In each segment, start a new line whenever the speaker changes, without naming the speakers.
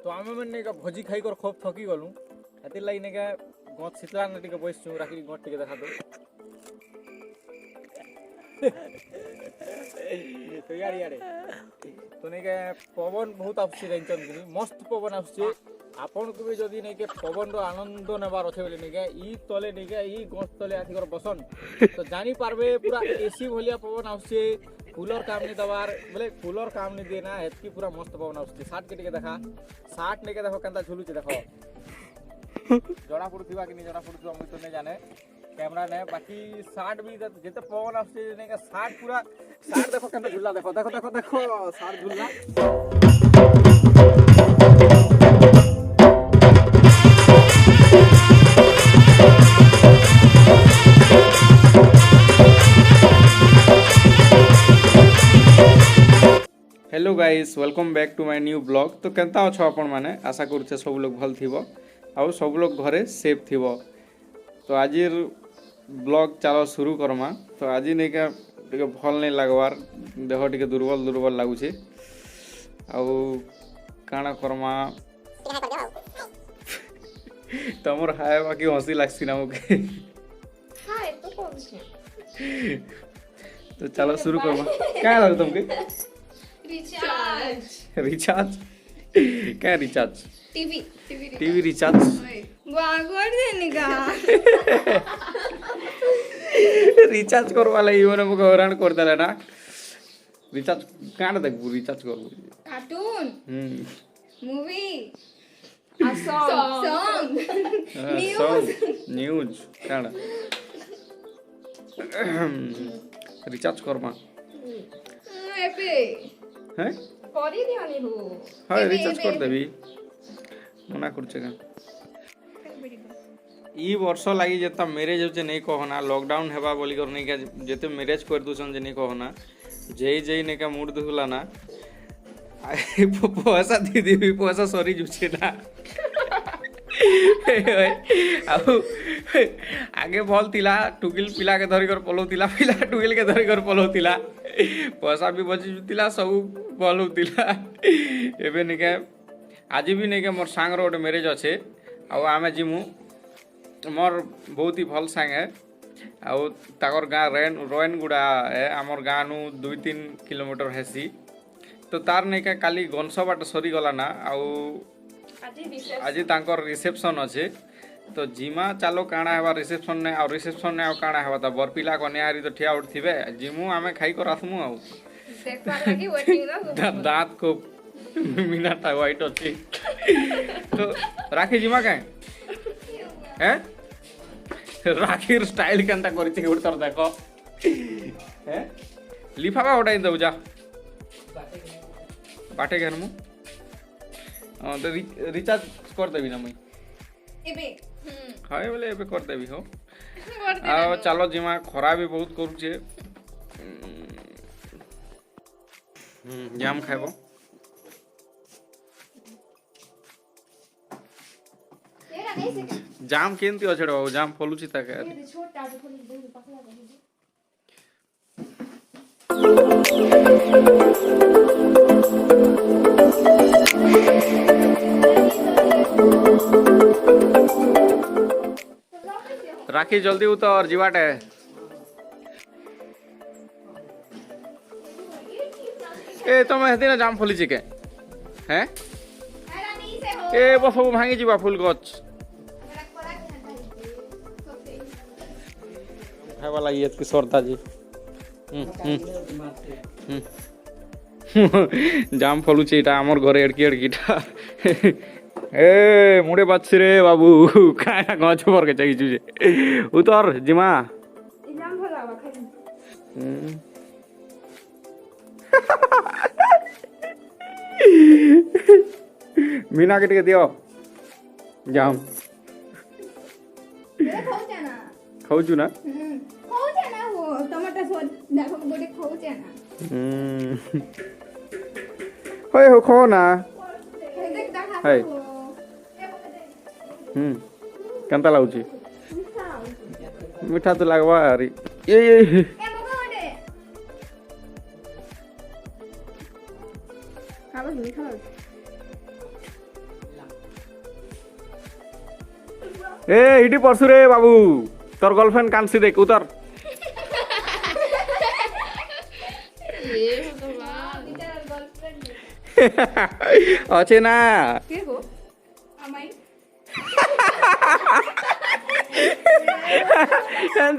तो आम मैंने भोजी खाई कर खूब थकी गलु हेतिर लगी ने गच शीतला ने टिके बैसछु राखी गच टिके देखा दो तो यार तो नहीं पवन बहुत आसुचे जानछन कि मस्त पवन आसुचे आपन को भी जदी नहीं के पवन रो आनंद नेबार अच्छे बोले नहीं ई तले नहीं ई गच तले आथिकर बसन तो जानी पारबे पूरा एसी भलिया पवन आसुचे कूलर काम नहीं दबार बोले कूलर काम नहीं देना हेतकी पूरा मस्त पवन आसुचे साट के टिके देखा साट नहीं के देखो केनता झुलुचे देखो जड़ा पड़ुथिबा कि नहीं जड़ा पड़ुथिबा मुई तो नहीं जाने कैमरा ने बाकी साट भी जेते पवन आसुचे नहीं के साट पूरा साट देखो केनता झुलला देखो देखो देखो देखो साट झुलला hello guys welcome back to my new blog तो केनता अच्छो आपण माने आशा करूचे सब लोग भल थिबो आउ सब लोग घरे सेफ थिबो तो आजिर ब्लॉग चलो शुरू करमा तो आज नहीं का टिके भल नहीं लगवार देह टिके दुर्बल दुर्बल लागुचे आउ काना करमा तमर हाय बाकी हंसी लागसी ना मुके
हाय तो कौन से
तो चलो शुरू करमा क्या लाग तुमके
रिचार्ज
रिचार्ज क्या रिचार्ज टीवी रिचार्ज
बागोड़ देने का
रिचार्ज करवा लगी मैंने मुझे हैरान कर दिला ना रिचार्ज कहाँ देखबू रिचार्ज करबू
कार्टून मूवी सॉन्ग
न्यूज कहाँ रिचार्ज करमा
एपे
हैं
करी दियानी हो
हाँ रिचार्ज कर देबी मना करछे का ई वर्ष लगी जेता मैरेज होचे नहीं कहना लॉकडाउन हेबा बोली कर नहीं का जेते मैरेज कर दुसन जे नहीं कहना जेई जेई नहीं का मूड दुला ना पैसा दीदी भी पैसा सरी जुचे ना आगे भल थिला टुकिल पिला के धरी कर पलोतिला पिला टुकिल के धरी कर पलोतिला पैसा भी बची जुतिला सब भल होतिला एबे नहीं का आज भी नहीं के मोर सांगर गोटे मैरेज अच्छे आमे जिमु मोर बहुत ही भल सांग है आर गाँ रोयन गुड़ा है आमर गाँ नु 2-3 किलोमीटर हेसी तो तार नहीं का काली गंश बाट सरी गला ना आज तांकर रिसेप्शन अच्छे तो जिमा चलो काଣା हेबा रिसेप्शन ने और रिसेप्शन ने काଣା हेबा ता बरपिला कन्यारी तो ठिया उठथिबे जिमु आमे खाई कर आसमु आउ दांत को मिनाटा व्हाइट अच्छी तो राखी जिमा कहीं हैं राखी स्टाइल केनता करछि उतर देखो हैं लिफाफा उठाई दउ जा बाटे केनमु तो रिचार्ज कर देबी ना मई
एबे
हाय बोले एबे कर देबी हो आ चलो जिमा खरा भी बहुत करूछे जाम खाइबो जाम केंती अछड़ बाबू जाम फलुची ताके राखी जल्दी उतर जीवाटे ए तुम हेदिन जाम फलिची के हैं ए वो सब भांगी जीवा फूल गछ है वाला ये की सरता जी जाम फलुचे এটা আমার ঘরে এড়কি এড়কিটা এ মুড়ে বাচ্চি রে বাবু কায়া গছ পরকে চাইছু যে উতর জিমা
জাম ফলাবা খালি
मीना के टिके दियो जाम खाऊचु ना
हो टमाटर सॉस देखो गोटे खाऊचे ना
होय हो खो ना हाय केनता लाଗୁची मीठा तो लागवा अरे ए ए इटी परसु रे बाबू तोर गर्लफ्रेंड कांसी देख उतर अच्छे ना
के गो अमाई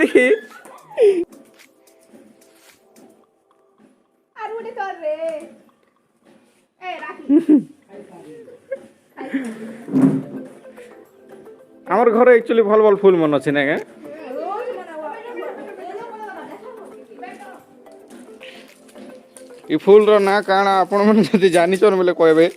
देखी
आर उठे कर रे ए राखी
आमर घर एक्चुअली भल भल फूल मन अच्छे ना के
रोज मनावा
ई फूल रो ना काना आपण मन जदी जानि चोर बोले कहबे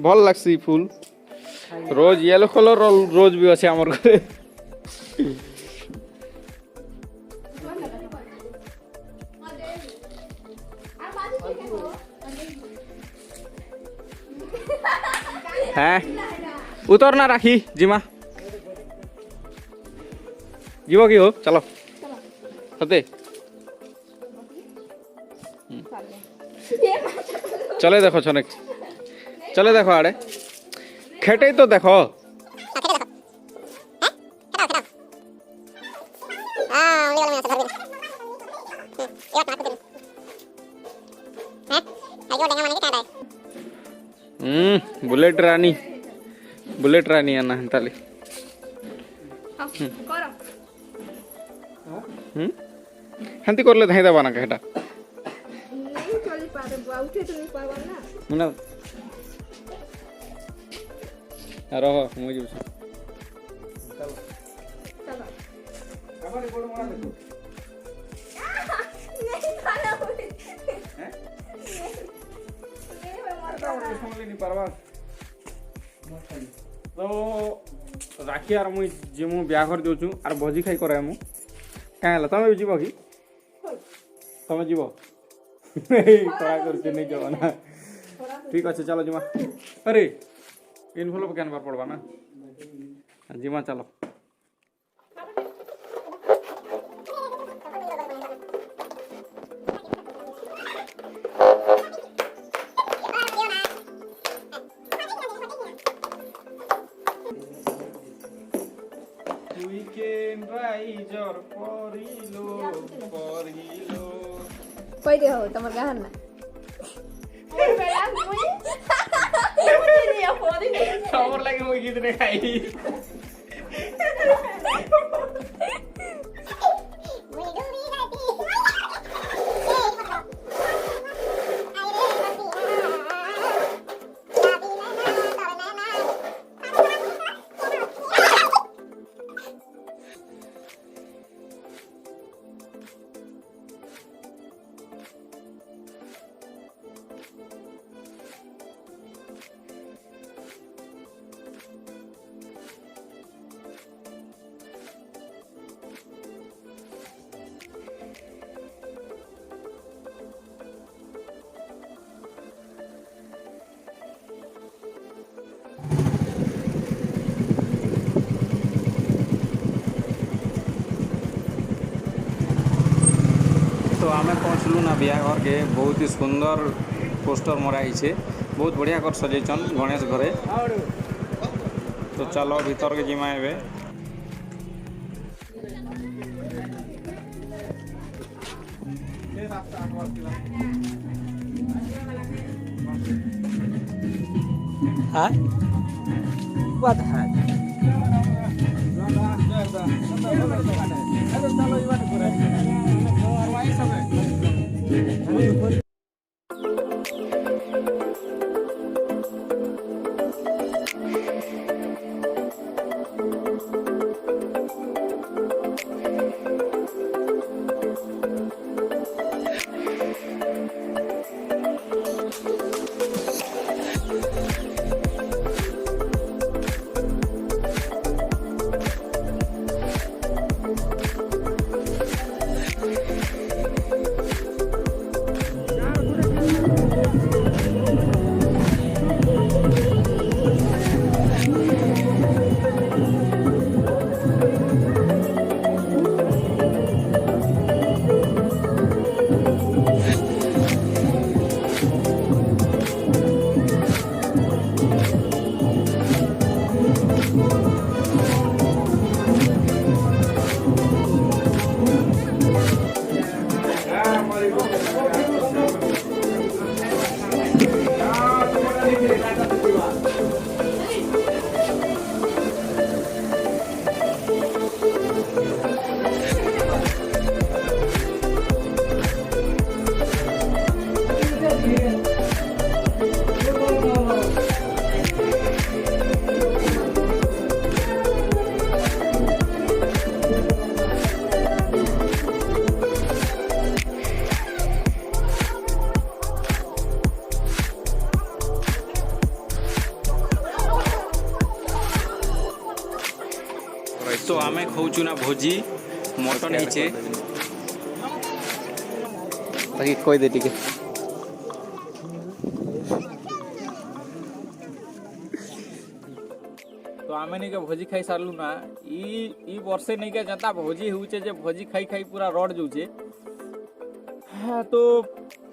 भल लागसी फूल रोज येलो कलर रोज भी अच्छे आमर घरे हैं उतर ना राखी जिमा जीव की हो चलो सते चले देखो छने चले देखो आड़े खेटे तो देखो बुलेट रानी आना ताली
कर
हंती करले धाई दबा ना केटा
नहीं चली पारे उठे तो नहीं पावा ना
मुना रहो मु जीव चलो
चलो
कबाड़ी बोल मोना देखो
नहीं खाना हुई
हैं
नहीं मैं मर
और संभली नहीं परवा तो राखी आर मुई जिमु ब्याघर देउछु आर भोजी खाई करे मु काहे हला तमे जीव की तमे जीव तोरा करके नहीं जावा ना ठीक अच्छे चलो जिमा अरे इनवॉल्व कैन बार पड़वा ना जिमा चलो weekend rider परिलो
कोई दे हो तमर गाहन ना ओए बेटा मुई नहीं अफोर्ड
समर लागे मुई गीत ने खाई तो आम पहुँचलु ना बिहाघर के बहुत ही सुंदर पोस्टर मराई छे बहुत बढ़िया कर सजेचन गणेश घरे तो चलो भीतर के जिमा एबे
हाँ what है
तो आमे खाऊचु ना भोजी मटन ହେଇଛେ
बाकी कोई दे टिके
तो आमे नहीं के भोजी खाई सारलु ना ई वर्षे नहीं के जनता भोजी होउचे जे भोजी खाई खाई पूरा रड जाउचे हाँ तो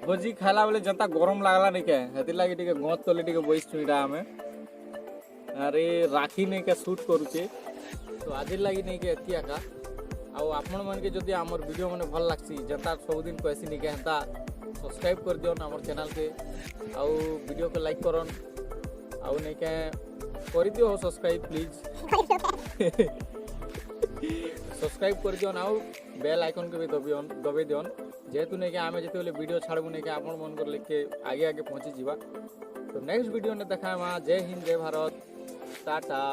भोजी खाला बेले जनता गरम लागला नहीं के हेति लागी टिके गत तले टिके बइस छुईटा आमे अरे राखी नहीं के शूट करूचे तो आज लगी नहीं के एतिया का आउ आपण मन के जदी हमर वीडियो मने भल लागसी जनता सब दिन कहसी नहीं के हता सब्सक्राइब कर दियो हमर चैनल के आउ वीडियो को लाइक करन आउ नहीं के कर दियो सब्सक्राइब प्लीज सब्सक्राइब कर दियो आउ बेल आइकन के भी दबे दियोन जेहेतु नहीं के आमे जते बेले वीडियो छाड़बु नहीं के आपण मन कर लेके आगे आगे पहुंची जीवा तो नेक्स्ट वीडियो ने देखा जय हिंद जय भारत टाटा।